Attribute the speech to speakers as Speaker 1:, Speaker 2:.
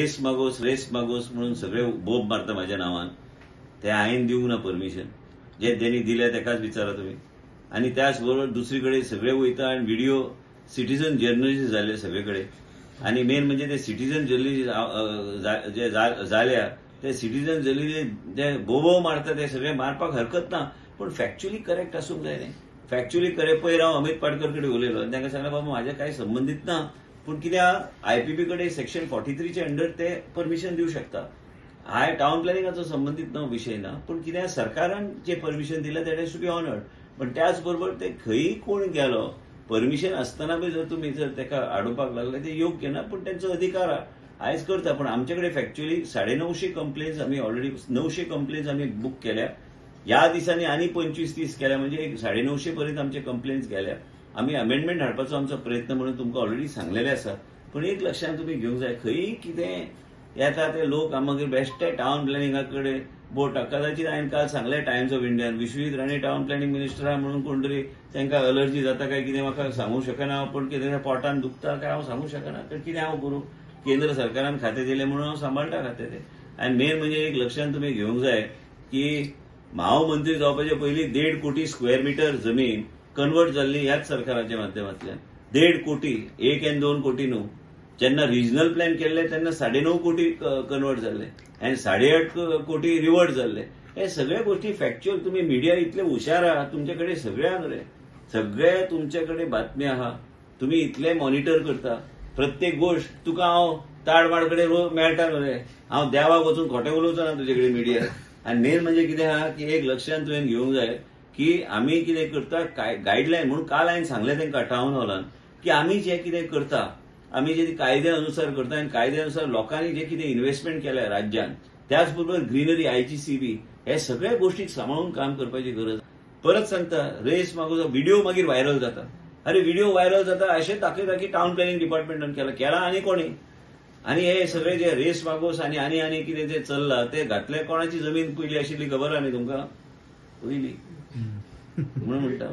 Speaker 1: Race Magos म्हणून सगळे बोब मारता माझ्या नावान ते हांवें दिवंक ना परमिशन. जे त्यांनी दिले तेकाच विचारा तुम्ही. आणि त्याच बरोबर दुसरीकडे सगळे वयता आणि व्हिडिओ सिटीजन जर्नलिस्ट झाले सगळीकडे. आणि मेन म्हणजे ते सिटीजन जर्नलिस्ट जे झाल्या ते सिटीजन जर्नलिस्ट जे बोबो मारता ते सगळे मारपाक हरकत ना, पण फॅक्च्युअली करेक्ट असूंक जाय न्ही. फॅक्च्युअली करेक्ट पयर हांव अमित पाटकर कडेन उलयलो आनी तांकां सांगलें बाबा म्हाजे कांय संबंदीत ना, पण कित्याक आयपीपी कडे सेक्शन 43 चे अंडर ते परमिशन दिवं शकता. हाय टाउन प्लॅनिंगाचो संबंदीत ना विषय ना, पण कित्याक सरकारान जे परमिशन दिलें that has to be honoured. पण त्याच बरोबर ते खंयी कोण गेलो परमिशन आसतना बी जर तुम्ही जर ताका आडोवपाक लागले ते योग्य ना, पण त्यांचो अधिकार आयज करता. पण आमच्याकडे फॅक्च्युअली 950 कंप्लेन्स आम्ही ऑलरेडी 900 कंप्लेन्स आम्ही बुक केल्या. या दिसांनी आणि 25-30 केल्या, म्हणजे एक 950 पर्यंत आमचे कंप्लेन्स गेल्या. आम्ही अमेंडमेंट हाडपाचो आमचो प्रयत्न म्हणून तुमकां ऑलरेडी सांगलेले आसा. पण एक लक्षात तुम्ही घेवंक जाय, खंयी कितें येता ते लोक मागीर बेश्टे टाउन प्लॅनिंगा कडेन बोट कदाचित हांवें काल सांगलें टायम्स ऑफ इंडियान Vishwajit Rane town planning minister म्हणून कोण तरी तांकां अलर्जी जाता काय कितें म्हाका सांगूंक शकना. पण कितें पोटान दुखता काय हांव सांगूंक शकना, तर कितें हांव करूं. केंद्र सरकारान खातें दिलें म्हणून हांव सांबाळटा खातें ते. आनी मेन म्हणजे एक लक्षात तुम्ही घेवंक जाय की महामंत्री जावपाचे पयलीं 1.5 कोटी स्क्वेअर मिटर जमीन कन्वर्ट जाल्ली ह्याच सरकाराच्या माध्यमांतल्यान. 1.5 कोटी, 1 आणि 2 कोटी न्हू. जेन्ना रिजनल प्लॅन केल्ले तेन्ना 9.5 कोटी कन्वर्ट जाल्ले आनी 8.5 कोटी रिवर्ट जाल्ले. हे सगळे गोष्टी फॅक्च्युअल. तुम्ही मिडिया इतले हुशार आहात, तुमच्याकडे सगळे तुमच्याकडे बातम्या आहात, तुम्ही इतले मॉनिटर करता प्रत्येक गोष्ट. तुका हांव ताडमाड कडेन मेळटा न्हू रे, हांव देवाक वचून खोटें उलोवचो ना तुजे कडेन मिडिया. आनी मेन म्हणजे कितें आहा की एक लक्षात तुवें घेवंक जाय की आमी कितें करता गायडलायन म्हणून काल हांवें सांगलें तांकां टाउन हॉलान की आमी जे कितें करता आमी जे कायद्या अनुसार करता आनी कायद्या अनुसार लोकांनी जे कितें इन्व्हेस्टमेंट केल्या राज्यान, त्याच बरोबर ग्रीनरी आयजीसीबी हे सगळ्या गोष्टी सांबाळून काम करपाची गरज. परत सांगता, रेस मागो व्हिडिओ मागीर व्हायरल जाता. अरे व्हिडिओ व्हायरल जाता अशें दाखयता की टाउन प्लॅनिंग डिपार्टमेंटान केला आनी कोणी. आणि हे सगळे जे रेस मागोस आणि कितें जे चल्लां ते घातले कोणाची जमीन पयली आशिल्ली खबर आहा न्ही तुमकां? पयली म्हणून म्हणटा.